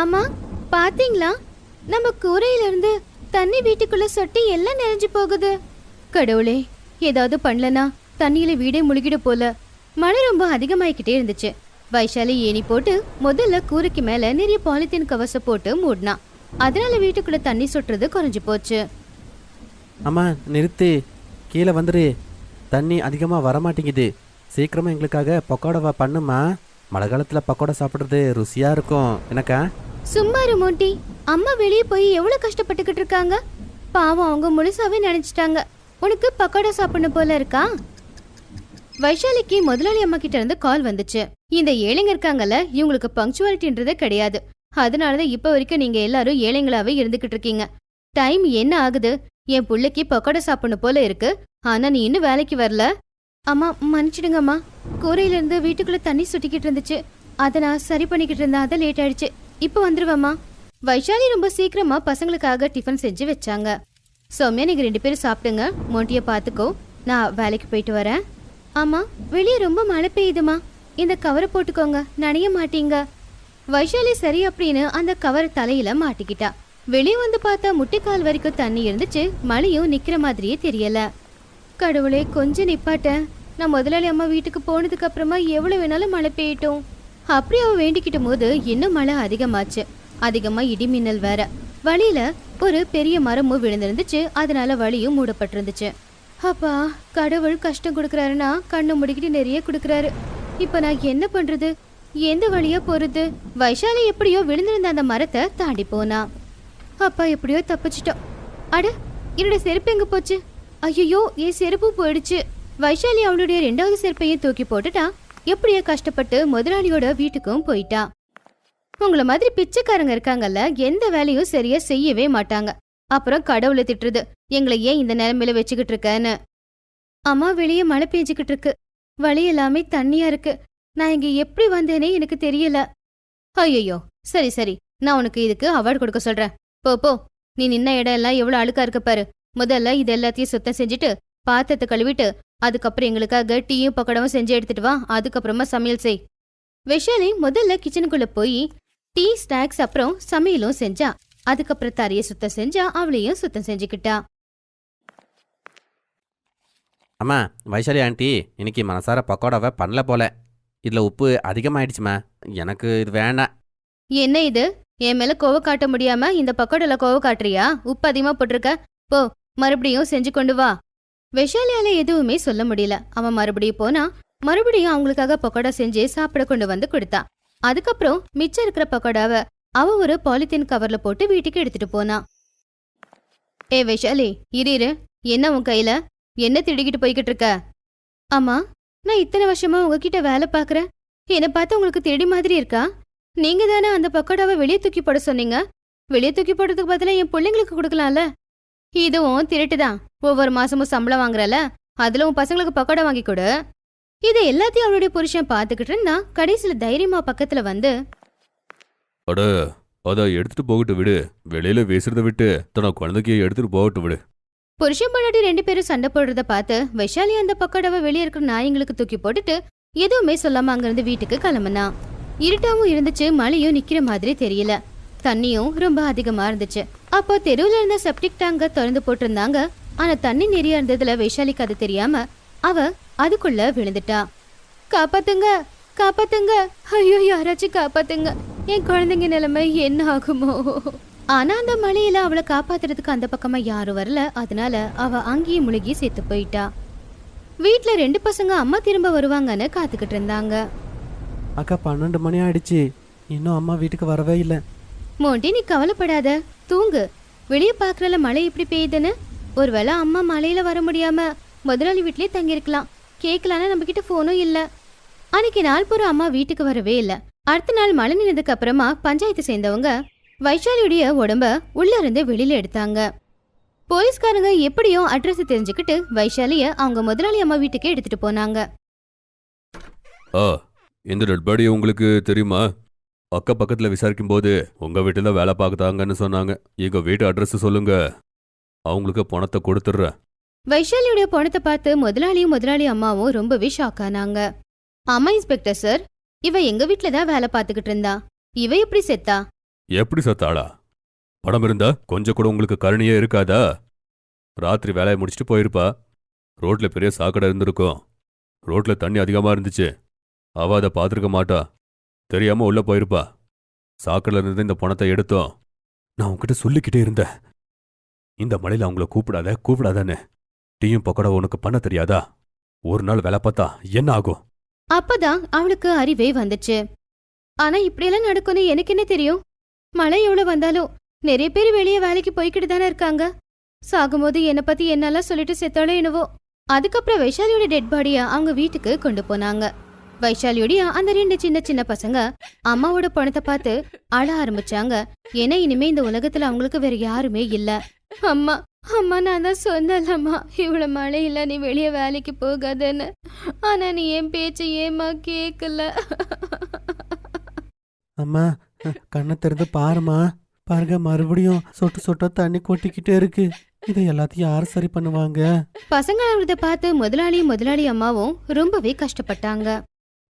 அம்மா, பாத்தீங்களா? நம்ம கூரையில இருந்து தண்ணி வீட்டுக்குள்ள சொட்டி எல்லாம் நிறைஞ்சு போகுது. கடவுளே, ஏதாவது பண்ணலனா தண்ணியில வீடே முழுகிட போல. மழை ரொம்ப அதிகமாயிக்கிட்டே இருந்துச்சு. வைஷாலி ஏணி போட்டு முதல்ல கூரைக்கு மேல நிறைய பாலித்தீன் கவச போட்டு மூடினா. அதனால வீட்டுக்குள்ள தண்ணி சொட்டுறது குறைஞ்சு போச்சு. அம்மா நிறுத்து, கீழே வந்துரு. தண்ணி அதிகமாக வரமாட்டேங்குது. சீக்கிரமாக எங்களுக்காக பக்கோடாவா பண்ணுமா. மழை காலத்தில் பக்கோடா சாப்பிட்றது ருசியாக இருக்கும் எனக்கா. சும்மா இரு மோட்டி. அம்மா வெளியே போய் எவ்வளவு கஷ்டப்பட்டுக்கிட்டு இருக்காங்க. பாவம், அவங்க முழுசாவே நினைச்சிட்டாங்க உனக்கு பக்கோடா சாப்பிடணும் போல இருக்கா. வைஷாலிக்கு முதலாளி அம்மா கிட்ட இருந்து கால் வந்துச்சு. இந்த ஏழைங்க இருக்காங்கல்ல, இவங்களுக்கு பங்க்சுவாலிட்டின்றதே கிடையாது. அதனாலதான் இப்ப வரைக்கும் நீங்க எல்லாரும் ஏழைங்களாவே இருந்துகிட்டு இருக்கீங்க. டைம் என்ன ஆகுது? என் புள்ளைக்கு பக்கோடா சாப்பிடணும் போல இருக்கு. ஆனா நீ இன்னும் வேலைக்கு வரல. அம்மா மன்னிச்சிடுங்கம்மா. கூரையில இருந்து வீட்டுக்குள்ள தண்ணி சுட்டிக்கிட்டு இருந்துச்சு. அதை நான் சரி பண்ணிக்கிட்டு இருந்தேன். அதை லேட் ஆயிடுச்சு. இப்ப வந்துருவாமா. வைஷாலி ரொம்ப சீக்கிரமா பசங்களுக்காக டிஃபன் செஞ்சு வச்சாங்க. சௌமியா, நீங்க 2 பேரும் சாப்பிடுங்க. மோட்டிய பாத்துக்கோ, நான் வேலைக்கு போயிட்டு வரேன். ஆமா, வெளியே ரொம்ப மழை பெய்யுதுமா. இந்த கவரை போட்டுக்கோங்க, நனைய மாட்டீங்க. வைஷாலி சரி அப்படின்னு அந்த கவர் தலையில மாட்டிக்கிட்டா. வெளியே வந்து பார்த்தா முட்டிக்கால் வரைக்கும் தண்ணி இருந்துச்சு. மழையும் நிக்கிற மாதிரியே தெரியல. கடவுளே, கொஞ்சம் நிப்பாட்ட. நான் முதலாளி அம்மா வீட்டுக்கு போனதுக்கு அப்புறமா எவ்வளவு வேணாலும் மழை பெய்யட்டும் அப்படி அவ வேண்டிக்கிட்ட போது இன்னும் மழை அதிகமாச்சு. அதிகமா இடி மின்னல் வேற. வழியில ஒரு பெரிய மரமும் விழுந்திருந்துச்சு. அதனால வழியும் மூடப்பட்டிருந்துச்சு. அப்பா, கடவுள் கஷ்டம் கொடுக்கறாருன்னா கண்ணு முடிக்கிட்டு நிறைய கொடுக்கறாரு. இப்ப நான் என்ன பண்றது? எந்த வழியா போறது? வைஷாலி எப்படியோ விழுந்திருந்த அந்த மரத்தை தாண்டி போனா. அப்பா, எப்படியோ தப்பிச்சிட்டோம். அட, என்னோட செருப்பு எங்க போச்சு? ஐயோ, என் செருப்பு போயிடுச்சு. வைஷாலி அவளுடைய 2வது செருப்பையும் தூக்கி போட்டுட்டா. எப்படியோ கஷ்டப்பட்டு முதலாளியோட வீட்டுக்கும் போயிட்டா. உங்கள மாதிரி பிச்சைக்காரங்க இருக்காங்கல்ல, எந்த வேலையும் சரியா செய்யவே மாட்டாங்க. அப்புறம் கடவுளை திட்டுறது, எங்களை ஏன் இந்த நிலைமையில வச்சுக்கிட்டு இருக்கன்னு. அம்மா, வெளியே மழை பெஞ்சுக்கிட்டு இருக்கு. வழி எல்லாமே தண்ணியா இருக்கு. நான் இங்க எப்படி வந்தேனே எனக்கு தெரியல. ஐயோ, சரி சரி, நான் உனக்கு இதுக்கு அவார்டு கொடுக்க சொல்றேன். போ போ, நீ நின்ன இடம் எல்லாம் எவ்வளவு அழுக்கா இருக்க பாரு. முதல்ல இது எல்லாத்தையும் சுத்தம் செஞ்சுட்டு பாத்திரத்தை கழுவிட்டு அதுக்கப்புறம் எங்களுக்காக டீயும் பக்கோடாவும் செஞ்சு எடுத்துட்டு வா. அதுக்கப்புறமா சமையல் செய். விஷாலி முதல்ல கிச்சனுக்குள்ள போய் டீ, ஸ்நாக்ஸ், அப்புறம் சமையலும் செஞ்சா. அதுக்கப்புறம் தரைய சுத்தம் செஞ்சா. அவளையும் சுத்தம் செஞ்சுக்கிட்டா. அம்மா, வைஷாலி ஆண்டி இன்னைக்கு மனசார பக்கோடாவை பண்ணல போல. இதில் உப்பு அதிகமாயிடுச்சுமா, எனக்கு இது வேண்டாம். என்ன இது? என் மேல கோவ காட்ட முடியாம இந்த பக்கோடால கோவ காட்டுறியா? உப்பு அதிகமா போட்டிருக்க. போ, மறுபடியும் செஞ்சு கொண்டு வா. விஷாலியால எதுவுமே சொல்ல முடியல. அவன் மறுபடியும் போனா. மறுபடியும் அவங்களுக்காக பக்கோடா செஞ்சு சாப்பிட கொண்டு வந்து கொடுத்தா. அதுக்கப்புறம் மிச்சம் இருக்கிற பக்கோடாவை அவ ஒரு பாலித்தீன் கவர்ல போட்டு வீட்டுக்கு எடுத்துட்டு போனா. ஏ விஷாலி, இரு. என்ன உன் கையில? என்ன திடுக்கிட்டு போய்கிட்டு இருக்க? அம்மா, நான் இத்தனை வருஷமா உங்ககிட்ட வேலை பாக்குறேன். என்னை பார்த்து உங்களுக்கு தேடி மாதிரி இருக்கா? நீங்க தானே அந்த பக்கோடாவை வெளியே தூக்கி போட சொன்னீங்க. வெளியே தூக்கி போடுறதுக்கு பதிலா என் பிள்ளைங்களுக்கு கொடுக்கலாம்ல. இதுவும் திருட்டுதான். ஒவ்வொரு மாசமும் சம்பளம் வாங்குறல, அதுல உன் பசங்களுக்கு பக்கோடா வாங்கி கொடு. இதை எல்லாத்தையும் அவளுடைய புருஷன் பாத்துக்கிட்டு இருந்தா. கடைசியில தைரியமா பக்கத்துல வந்து, அட, அத எடுத்துட்டு போகட்டு விடு. வெளியில வீசுறத விட்டு தன குழந்தைக்கு எடுத்துட்டு போகட்டு விடு. புருஷன் பொண்டாட்டி 2 பேரும் சண்டை போடுறத பார்த்து வைஷாலி அந்த பக்கோடாவை வெளியே இருக்கிற நாய்ங்களுக்கு தூக்கி போட்டுட்டு எதுவுமே சொல்லாம அங்கிருந்து வீட்டுக்கு கிளம்புனா. இருட்டாவும் இருந்துச்சு. மழையும் நிக்கிற மாதிரி தெரியல. தண்ணியும் ரொம்ப அதிகமா இருந்துச்சு. அப்போ தெருவுல இருந்த செப்டிக் டேங்க திறந்து போட்டிருந்தாங்க. ஆனா தண்ணி நிறைய இருந்ததுல வைஷாலிக்கு அது தெரியாம அவ அதுக்குள்ள விழுந்துட்டா. காப்பாத்துங்க, காப்பாத்துங்க, ஐயோ யாராச்சும் காப்பாத்துங்க, என் குழந்தைங்க நிலைமை என்ன ஆகுமோ. ஆனா அந்த மழையில அவளை காப்பாத்துறதுக்கு அந்த பக்கமா யாரும் வரல. அதனால அவ அங்கேயே முழுகி செத்து போயிட்டா. வீட்டுல 2 பசங்க அம்மா திரும்ப வருவாங்கன்னு காத்துக்கிட்டு இருந்தாங்க. அக்கா, 12 மணி ஆயிடுச்சு. இன்னும் அம்மா வீட்டுக்கு வரவே இல்லை. மோண்டி, நீ கவலைப்படாத, தூங்கு. வெளியே பாக்குறல மழை எப்படி பெய்யுதுன்னு. ஒருவேளை அம்மா மழையில வர முடியாம முதலாளி வீட்லயே தங்கியிருக்கலாம். கேட்கலான்னு நம்ம கிட்ட போனும் இல்ல. அன்னைக்கு நாள் பூரா அம்மா வீட்டுக்கு வரவே இல்ல. அடுத்த நாள் மழை நின்றதுக்கு அப்புறமா பஞ்சாயத்து சேர்ந்தவங்க வைஷாலியுடைய உடம்ப உள்ள இருந்து வெளியில எடுத்தாங்க. போலீஸ்காரங்க எப்படியோ அட்ரஸ் தெரிஞ்சுக்கிட்டு வைஷாலிய அவங்க முதலாளி அம்மா வீட்டுக்கு எடுத்துட்டு போனாங்க. இந்த டெட் பாடி உங்களுக்கு தெரியுமா? அக்கா பக்கத்துல விசாரிக்கும் போது உங்க வீட்டுல வேலை பார்க்குதாங்கன்னு சொன்னாங்க. எங்க வீட்டு அட்ரஸ் சொல்லுங்க, அவங்களுக்கு பணத்தை கொடுத்துட்றேன். வைஷாலியுடைய பணத்தை பார்த்து முதலாளியும் முதலாளி அம்மாவும் ரொம்பவே ஷாக் ஆனாங்க. ஆமா இன்ஸ்பெக்டர் சார், இவ எங்க வீட்டுல தான் வேலை பார்த்துக்கிட்டு இருந்தா. இவ எப்படி செத்தா? எப்படி சத்தாளா? பணம் இருந்தா கொஞ்சம் கூட உங்களுக்கு கருணையே இருக்காதா? ராத்திரி வேலையை முடிச்சுட்டு போயிருப்பா. ரோட்ல பெரிய சாக்கடை இருந்திருக்கும். ரோட்ல தண்ணி அதிகமா இருந்துச்சு. அவ அதை பார்த்துருக்க மாட்டா. தெரியாம உள்ள போயிருப்பா. சாக்கடையில இருந்து இந்த பணத்தை எடுத்தோம். நான் உன்கிட்ட சொல்லிக்கிட்டே இருந்தேன், இந்த மழையில அவங்கள கூப்பிடாதான்னு. டீயும் பக்கோடா உனக்கு பண்ண தெரியாதா? ஒரு நாள் வேலை பார்த்தா என்ன ஆகும்? அப்பதான் அவளுக்கு அறிவே வந்துச்சு. ஆனா இப்படியெல்லாம் நடக்கும்னு எனக்கு என்ன தெரியும்? மழை எவ்வளவு வந்தாலும் நிறைய பேர் வெளியே வேலைக்கு போய்கிட்டு தானே இருக்காங்க. சாகும்போது என்னை பத்தி என்னெல்லாம் சொல்லிட்டு செத்தாலும் என்னவோ. அதுக்கப்புறம் வைஷாலியோட டெட் பாடிய அவங்க வீட்டுக்கு கொண்டு போனாங்க. வைஷாலியோடைய அந்த 2 சின்ன சின்ன பசங்க அம்மாவோட பணத்தை பார்த்து அழ ஆரம்பிச்சாங்க. ஏன்னா இனிமே இந்த உலகத்துல அவங்களுக்கு வேற யாருமே இல்ல. அம்மா அம்மா, நான் தான் சொன்னலம்மா, இவ்வளவு மழையில நீ வெளியே வேலைக்கு போகாதன்னு. ஆனா நீ என் பேச்ச ஏமா கேக்கல. அம்மா கண்ணை திறந்து பாருமா. பாருங்க, மறுபடியும் சொட்டு சொட்டா தண்ணி கொட்டிக்கிட்டே இருக்கு. இதை எல்லாத்தையும் யார் சரி பண்ணுவாங்க? பசங்க அழுத பார்த்து முதலாளி அம்மாவும் ரொம்பவே கஷ்டப்பட்டாங்க.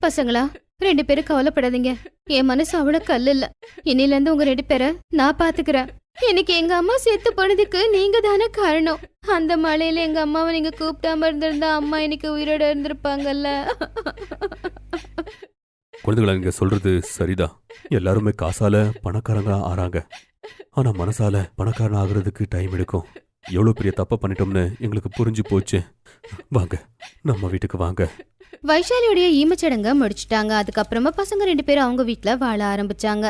பசங்களா, 2 பேரும் கவலைப்படாதீங்க. என் மனசு அவ்வளவு கல் இல்ல. இன்னில இருந்து உங்க 2 பேரை நான் பாத்துக்கிறேன். எனக்கு எங்க அம்மா செத்து போனதுக்கு நீங்க தானே காரணம். அந்த மழையில எங்க அம்மாவை நீங்க கூப்பிட்டாம இருந்திருந்தா அம்மா இன்னைக்கு உயிரோட இருந்திருப்பாங்கல்ல. குழந்தைகளா, நீங்க சொல்றது சரிதான். எல்லாருமே காசால பணக்காரங்களா ஆறாங்க. ஆனா மனசால பணக்காரன் ஆகுறதுக்கு டைம் எடுக்கும். எவ்வளவு பெரிய தப்ப பண்ணிட்டோம்னு எங்களுக்கு புரிஞ்சு போச்சு. வாங்க, நம்ம வீட்டுக்கு வாங்க. வைஷாலியோடைய ஈமச்சடங்க முடிச்சிட்டாங்க. அதுக்கப்புறமா பசங்க 2 பேரும் அவங்க வீட்டுல வாழ ஆரம்பிச்சாங்க.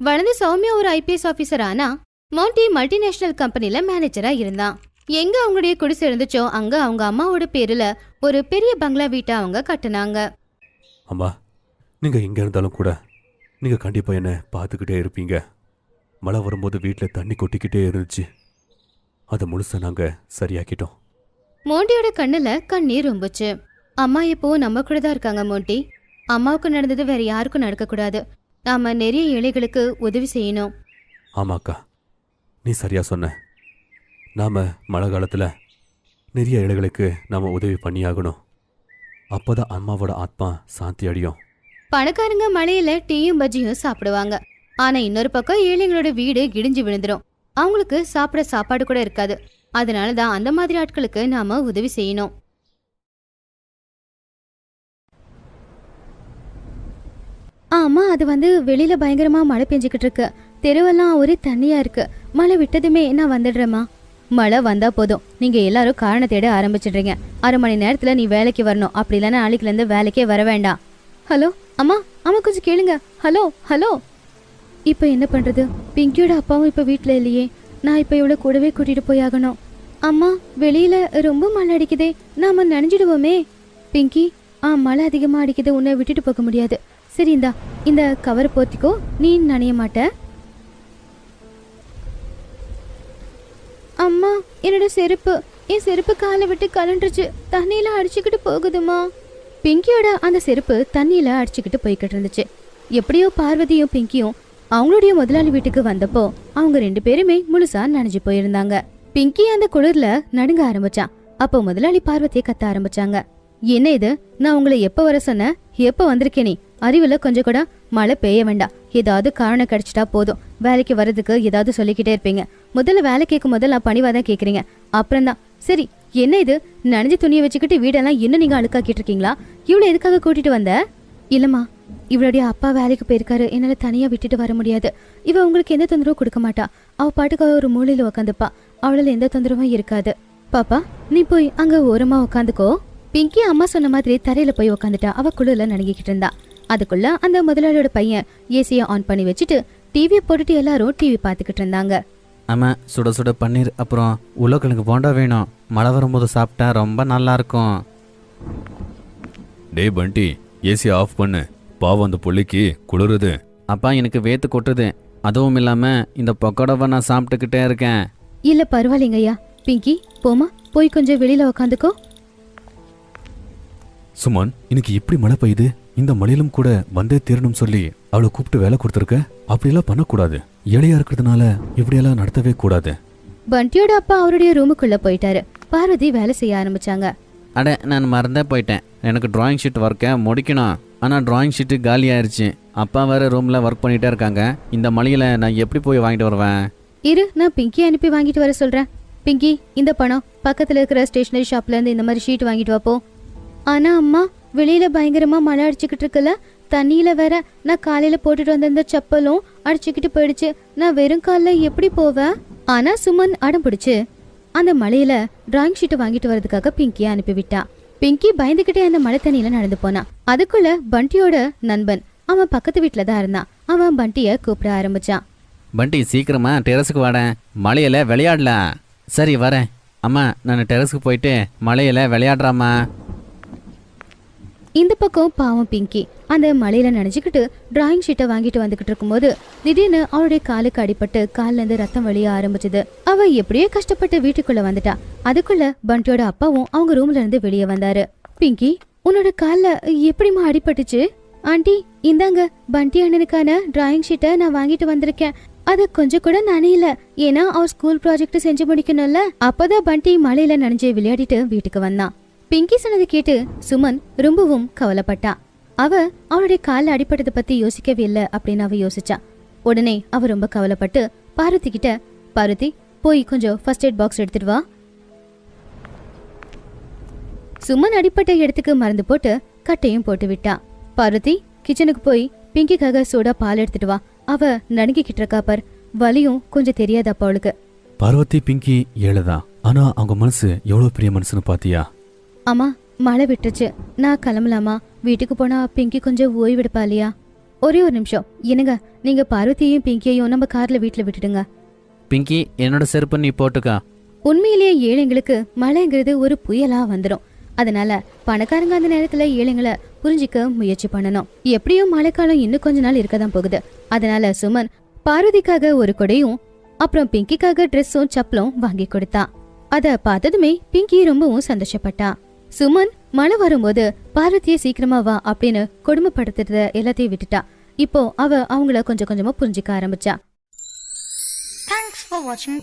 வளர்ந்து சௌமியா ஒரு IPS ஆபீசர் ஆனா மவுண்டி மல்டிநேஷனல் கம்பெனில மேனேஜரா இருந்தான். எங்க அவங்களுடைய குடிசை இருந்துச்சோ அங்க அவங்க அம்மாவோட பேருல ஒரு பெரிய பங்களா வீட்டை அவங்க கட்டுனாங்க. அம்மா, நீங்க எங்க இருந்தாலும் கூட நீங்க கண்டிப்பா என்ன பார்த்துக்கிட்டே இருப்பீங்க. மழை வரும்போது வீட்டில் தண்ணி கொட்டிக்கிட்டே இருந்துச்சு. அதை முழுசா நாங்க சரியாக்கிட்டோம். மோண்டியோட கண்ணுல கண்ணீர் ரொம்புச்சு. அம்மா இப்போ நம்ம கூட தான் இருக்காங்க மோண்டி. அம்மாவுக்கு நடந்தது வேற யாருக்கும் நடக்கக்கூடாது. நாம நிறைய ஏழைகளுக்கு உதவி செய்யணும். ஆமாக்கா, நீ சரியா சொன்ன. நாம மழை காலத்துல நிறைய ஏழைகளுக்கு நாம உதவி பண்ணியாகணும். அப்போதான் அம்மாவோட ஆத்மா சாந்தி அடையும். பணக்காரங்க மழையில டீயும் பஜ்ஜியும் சாப்பிடுவாங்க. ஆனா இன்னொரு பக்கம் ஏழைங்களோட வீடு இடிஞ்சு விழுந்துரும். அவங்களுக்கு சாப்பிட சாப்பாடு கூட இருக்காது. அதனாலதான் அந்த மாதிரி ஆட்களுக்கு நாம உதவி செய்யணும். ஆமா, அது வெளியில பயங்கரமா மழை பெஞ்சுக்கிட்டு இருக்கு. தெருவெல்லாம் ஒரே தண்ணியா இருக்கு. மழை விட்டதுமே நான் வந்துடுறேம்மா. மழை வந்தா போதும், நீங்க எல்லாரும் காரணம் தேட ஆரம்பிச்சிடுறீங்க. 1/2 மணி நேரத்துல நீ வேலைக்கு வரணும். அப்படி இல்லைன்னா நாளைக்குல இருந்து வேலைக்கே வர வேண்டாம். ஹலோ அம்மா, அம்மா கொஞ்சம் கேளுங்க. Hello hello. இப்ப என்ன பண்றது? பிங்கியோட அப்பாவும் இப்ப வீட்டுல இல்லையே. நான் இப்ப இவ்வளவு கூடவே கூட்டிட்டு போய் ஆகணும். அம்மா, வெளியில ரொம்ப மழை அடிக்குதே, நாம நனைஞ்சிடுவோமே. பிங்கி, மழை அதிகமா அடிக்குது, உன்னை விட்டுட்டு போக முடியாது. சரி, இந்த கவர் போத்திக்கோ, நீ நனைய மாட்ட. அம்மா, என்னோட செருப்பு, என் செருப்பு காலை விட்டு கலண்டுருச்சு. தண்ணியில அடிச்சுக்கிட்டு போகுதுமா. பிங்கியோட அந்த செருப்பு தண்ணியில அடிச்சுக்கிட்டு போய்கிட்டு இருந்துச்சு. எப்படியோ பார்வதியும் பிங்கியும் அவங்களுடைய முதலாளி வீட்டுக்கு வந்தப்போ அவங்க 2 பேருமே முழுசா நனைஞ்சு போயிருந்தாங்க. பிங்கி அந்த குளிர்ல நடுங்க ஆரம்பிச்சான். அப்போ முதலாளி பார்வதியை கத்த ஆரம்பிச்சாங்க. என்ன இது? நான் உங்களை எப்ப வர சொன்ன? எப்ப வந்திருக்கே நீ? அறிவுல கொஞ்சம் கூட மழை பெய்ய வேண்டாம். ஏதாவது காரணம் கிடைச்சிட்டா போதும். வேலைக்கு வர்றதுக்கு ஏதாவது சொல்லிக்கிட்டே இருப்பீங்க. முதல்ல வேலை கேட்கும் முதல்ல பணிவாதான் கேக்குறீங்க. அப்புறம்தான். சரி, என்ன இது? நனைஞ்ச துணியை வச்சுக்கிட்டு வீடெல்லாம் இன்னும் நீங்க அழுக்காக்கிட்டு இருக்கீங்களா? இவ்வளவு எதுக்காக கூட்டிட்டு வந்த? இல்லம்மா, இவளுடைய அப்பா வேலைக்கு போயிருக்காரு. என்னால தனியா விட்டுட்டு வர முடியாது. இவ உங்களுக்கு எந்த தொந்தரவும் கொடுக்க மாட்டா. அவ பாட்டுக்கு ஒரு மூலையில உக்காந்துப்பா. அவளால எந்த தொந்தரவும் இருக்காது. பாப்பா, நீ போய் அங்க ஓரமா உக்காந்துக்கோ. பிங்கி அம்மா சொன்ன மாதிரி தரையில போய் உக்காந்துட்டா. அவ குளிர்ல நடுங்கிக்கிட்டு இருந்தா. அதுக்குள்ள அந்த முதலாளியோட பையன் ஏசியை ஆன் பண்ணி வச்சுட்டு டிவியை போட்டுட்டு எல்லாரும் டிவி பார்த்துக்கிட்டு இருந்தாங்க. ஆமா, சுட சுட பன்னீர் அப்புறம் உருளைக்கிழங்கு போண்டா வேணும். மழை வரும்போது சாப்பிட்டா ரொம்ப நல்லா இருக்கும். டே பண்டி, ஏசி ஆஃப் பண்ணு. பாவம், அந்த புள்ளிக்கு குளிருது. அப்பா, எனக்கு வேத்து கொட்டுது. அதுவும் இல்லாம இந்த பக்கோடாவை நான் சாப்பிட்டுக்கிட்டே இருக்கேன். இல்ல பரவாயில்லைங்க ஐயா. பிங்கி, போமா, போய் கொஞ்சம் வெளியில உக்காந்துக்கோ. சுமன், இன்னைக்கு எப்படி மழை பெய்யுது? இந்த மழையிலும் கூட வந்தே தீரணும் சொல்லி அவளை கூப்பிட்டு வேலை கொடுத்துருக்க. அப்படியெல்லாம் பண்ணக்கூடாது. ஏழையா இருக்கிறதுனால இப்படியெல்லாம் நடத்தவே கூடாது. பண்டியோட அப்பா அவருடைய ரூமுக்குள்ள போயிட்டாரு. பார்வதி வேலை செய்ய ஆரம்பிச்சாங்க. அட, நான் மறந்தே போயிட்டேன். எனக்கு டிராயிங் ஷீட் ஒர்க்கை முடிக்கணும். ஆனால் டிராயிங் ஷீட்டு காலி ஆயிடுச்சு. அப்பா வேறு ரூமில் ஒர்க் பண்ணிகிட்டே இருக்காங்க. இந்த மளிகையில் நான் எப்படி போய் வாங்கிட்டு வருவேன்? இரு, நான் பிங்கி அனுப்பி வாங்கிட்டு வர சொல்றேன். பிங்கி, இந்த பணம் பக்கத்துல இருக்கிற ஸ்டேஷனரி ஷாப்ல இருந்து இந்த மாதிரி ஷீட் வாங்கிட்டு வாப்போ. ஆனா அம்மா, வெளியில பயங்கரமா மழை அடிச்சுக்கிட்டு இருக்குல்ல, தண்ணியில வேற நான் காலையில போட்டுட்டு வந்திருந்த செப்பலும் அடிச்சுக்கிட்டு போயிடுச்சு. நான் வெறும் கால்ல எப்படி போவேன்? ஆனா சுமன் அடம் பிடிச்சு அந்த மழையில டிராயிங் ஷீட்டை வாங்கிட்டு வரதுக்காக பிங்கியை அனுப்பிவிட்டா. பிங்கி பயந்துகிட்டே அந்த மழை தண்ணியில நடந்து போனான். அதுக்குள்ள பண்டியோட நண்பன் அவன் பக்கத்து வீட்டுல தான் இருந்தான். அவன் பண்டிய கூப்பிட ஆரம்பிச்சான். பண்டி, சீக்கிரமா டெரஸுக்கு வாடேன், மழையில் விளையாடலாம். சரி வரேன். அம்மா, நான் டெரஸுக்கு போயிட்டு மழையில் விளையாடுறாம்மா. இந்த பக்கம் பாவம் பிங்கி அந்த மழையில நனைஞ்சுக்கிட்டு டிராயிங் ஷீட்டை வாங்கிட்டு வந்துகிட்டு இருக்கும்போது திடீர்னு அவளுடைய காலுக்கு அடிபட்டு கால்ல இருந்து ரத்தம் வழிய ஆரம்பிச்சது. அவ எப்படியோ கஷ்டப்பட்டு வீட்டுக்குள்ள வந்துட்டா. அதுக்குள்ள பண்டியோட அப்பாவும் அவங்க ரூம்ல இருந்து வெளியே வந்தாரு. பிங்கி, உன்னோட கால்ல எப்படிமா அடிபட்டுச்சு? ஆண்டி, இந்தாங்க பண்டி அண்ணனுக்கான டிராயிங் ஷீட்டை நான் வாங்கிட்டு வந்திருக்கேன். அது கொஞ்சம் கூட நனையில, ஏன்னா அவர் ஸ்கூல் ப்ராஜெக்ட் செஞ்சு முடிக்கணும்ல. அப்பதான் பண்டி மழையில நனைஞ்சு விளையாடிட்டு வீட்டுக்கு வந்தான். பிங்கி சொன்னதை கேட்டு சுமன் ரொம்பவும் கவலைப்பட்டா. அவ அவளுடைய காலில் அடிப்பட்டதை பத்தி யோசிக்கவே இல்லை அப்படின்னு அவ யோசிச்சா. உடனே அவ ரொம்ப கவலைப்பட்டு பார்வதி கிட்ட, பார்வதி போய் கொஞ்சம் ஃபர்ஸ்ட் எய்ட் பாக்ஸ் எடுத்துட்டு வா. சுமன் அடிப்பட்ட இடத்துக்கு மருந்து போட்டு கட்டையும் போட்டு விட்டா. பார்வதி, கிச்சனுக்கு போய் பிங்கிக்காக சூடா பால் எடுத்துட்டு வா. அவ நடுங்கிக்கிட்டு இருக்கா பார், வலியும் கொஞ்சம் தெரியாதாப்பா அவளுக்கு. பார்வதி பிங்கி ஏழைதான், ஆனா அவங்க மனசு எவ்வளவு பெரிய மனசுன்னு பாத்தியா? அம்மா, மழை விட்டுருச்சு, நான் கிளம்பலாமா? வீட்டுக்கு போனா பிங்கி கொஞ்சம் ஓய்வெடுப்பா இல்லையா? ஒரே ஒரு நிமிஷம் என்னங்க, நீங்க பார்வதியையும் பிங்கியையும் நம்ம கார்ல வீட்டுல விட்டுடுங்க. பிங்கி, என்னோட செருப்பு நீ போட்டுக்கா. உண்மையிலேயே ஏழைங்களுக்கு மழைங்கிறது ஒரு புயலா வந்துடும். அதனால பணக்காரங்க அந்த நேரத்துல ஏழைங்களை புரிஞ்சிக்க முயற்சி பண்ணணும். எப்படியும் மழைக்காலம் இன்னும் கொஞ்ச நாள் இருக்கதான் போகுது. அதனால சுமன் பார்வதிக்காக ஒரு கொடையும் அப்புறம் பிங்கிக்காக ட்ரெஸ்ஸும் சப்பலும் வாங்கி கொடுத்தா. அத பார்த்ததுமே பிங்கி ரொம்பவும் சந்தோஷப்பட்டா. சுமன் மழை வரும்போது பார்வதியை சீக்கிரமா வா அப்படின்னு கொடுமைப்படுத்துறத எல்லாத்தையும் விட்டுட்டா. இப்போ அவ அவங்கள கொஞ்சம் கொஞ்சமா புரிஞ்சுக்க ஆரம்பிச்சா. Thanks for watching.